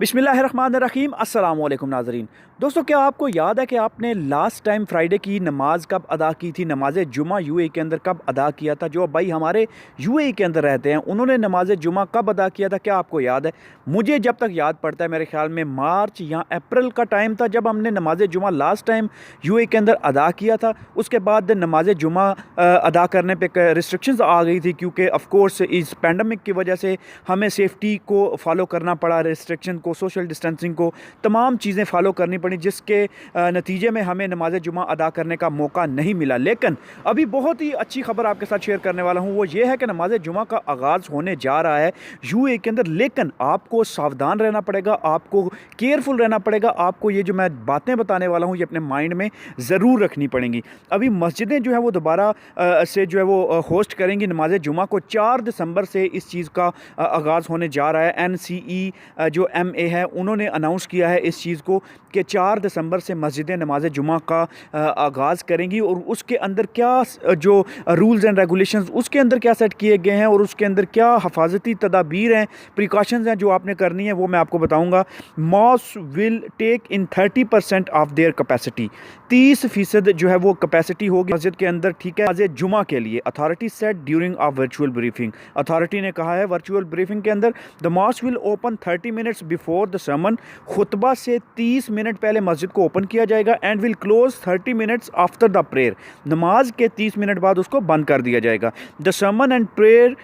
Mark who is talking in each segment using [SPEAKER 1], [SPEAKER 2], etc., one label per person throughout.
[SPEAKER 1] बिस्मिल्लाहिर्रहमानिर्रहीम अस्सलाम वालेकुम नाज़रीन। दोस्तों, क्या आपको याद है कि आपने लास्ट टाइम फ्राइडे की नमाज़ कब अदा की थी? नमाज़ जुमा यूएई के अंदर कब अदा किया था? जो भाई हमारे यूएई के अंदर रहते हैं उन्होंने नमाज़ जुमा कब अदा किया था? क्या आपको याद है? मुझे जब तक याद पड़ता है मेरे ख्याल में मार्च या अप्रैल का टाइम था जब हमने नमाज़ जुमा लास्ट टाइम यूएई के अंदर अदा किया था। उसके बाद नमाज़ जुमा अदा करने पे रिस्ट्रिक्शंस आ गई थी, क्योंकि ऑफ कोर्स इस पैंडमिक की वजह से हमें सेफ्टी को फॉलो करना पड़ा, रिस्ट्रिक्शन को, सोशल डिस्टेंसिंग को, तमाम चीज़ें फ़ॉलो करनी पड़ी, जिसके नतीजे में हमें नमाज जुमा अदा करने का मौका नहीं मिला। लेकिन अभी बहुत ही अच्छी खबर आपके साथ शेयर करने वाला हूँ, वो ये है कि नमाज जुमा का आगाज़ होने जा रहा है यूएई के अंदर। लेकिन आपको सावधान रहना पड़ेगा, आपको केयरफुल रहना पड़ेगा, आपको ये जो मैं बातें बताने वाला हूँ ये अपने माइंड में ज़रूर रखनी पड़ेंगी। अभी मस्जिदें जो है वो दोबारा से जो है वो होस्ट करेंगी नमाज जुमा को। 4 दिसंबर से इस चीज़ का आगाज़ होने जा रहा है। एनसीई जो एमए है उन्होंने अनाउंस किया है इस चीज़ को कि 4 दिसंबर से मस्जिदें नमाज जुमा का आगाज़ करेंगी, और उसके अंदर क्या जो रूल्स एंड रेगुलेशंस उसके अंदर क्या सेट किए गए हैं और उसके अंदर क्या हफाजती तदाबीर हैं, प्रिकॉशंस हैं जो आपने करनी है, वो मैं आपको बताऊँगा। Mosque will take in 30% of their capacity. 30% जो है वो कैपेसिटी होगी मस्जिद के अंदर, ठीक है, नमाज जुमा के लिए। Authority set during a virtual briefing, authority ने कहा है वर्चुअल ब्रीफिंग के अंदर, the mosque will open 30 minutes before the sermon। खुतबा से 30 मिनट पहले मस्जिद को ओपन किया जाएगा। And will close 30 minutes after the prayer, नमाज के 30 मिनट बाद उसको बंद कर दिया जाएगा। The sermon and prayer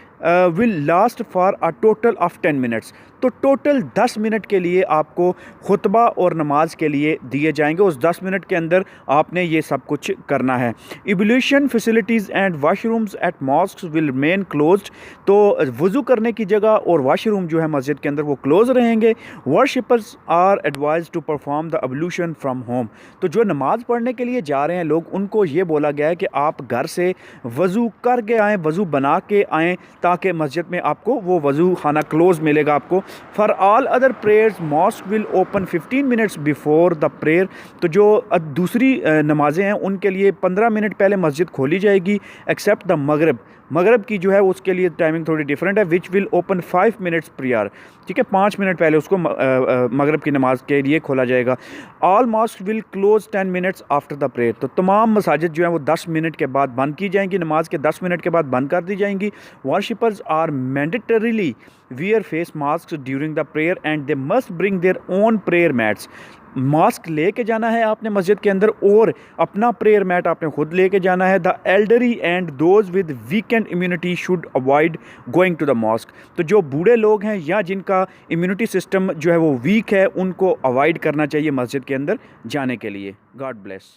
[SPEAKER 1] will last for a total of 10 minutes. तो टोटल 10 मिनट के लिए आपको खुतबा और नमाज के लिए दिए जाएंगे। उस 10 मिनट के अंदर आपने ये सब कुछ करना है। Ablution facilities and washrooms at mosques will remain closed. तो वज़ू करने की जगह और वाशरूम जो है मस्जिद के अंदर वो क्लोज रहेंगे। Worshippers are advised to perform the ablution from home. तो जो नमाज पढ़ने के लिए जा रहे हैं लोग, उनको ये बोला गया है कि आप घर से वज़ू करके आएँ, वज़ू बना के आएँ, ताकि मस्जिद में आपको वो वज़ू खाना क्लोज मिलेगा आपको। For all other prayers mosque will open 15 minutes before the prayer. तो जो दूसरी नमाजें हैं उनके लिए 15 मिनट पहले मस्जिद खोली जाएगी, एक्सेप्ट द मगरिब। मगरिब की जो है उसके लिए टाइमिंग थोड़ी डिफरेंट है, which will open 5 minutes prior, ठीक है, 5 मिनट पहले उसको मगरिब की नमाज के लिए खोला जाएगा। All mosque will close 10 minutes after the prayer. तो तमाम मसाजिद जो है वो 10 मिनट के बाद बंद की जाएंगी, नमाज के 10 मिनट के बाद बंद कर दी जाएंगी। Worshippers are mandatorily wear face mask during the prayer and they must bring their own prayer mats. Mask लेके जाना है आपने मस्जिद के अंदर, और अपना प्रेयर मैट आपने खुद लेके जाना है। The elderly and those with weakened immunity should avoid going to the mosque. तो जो बूढ़े लोग हैं या जिनका इम्यूनिटी सिस्टम जो है वो वीक है, उनको अवॉइड करना चाहिए मस्जिद के अंदर जाने के लिए। God bless.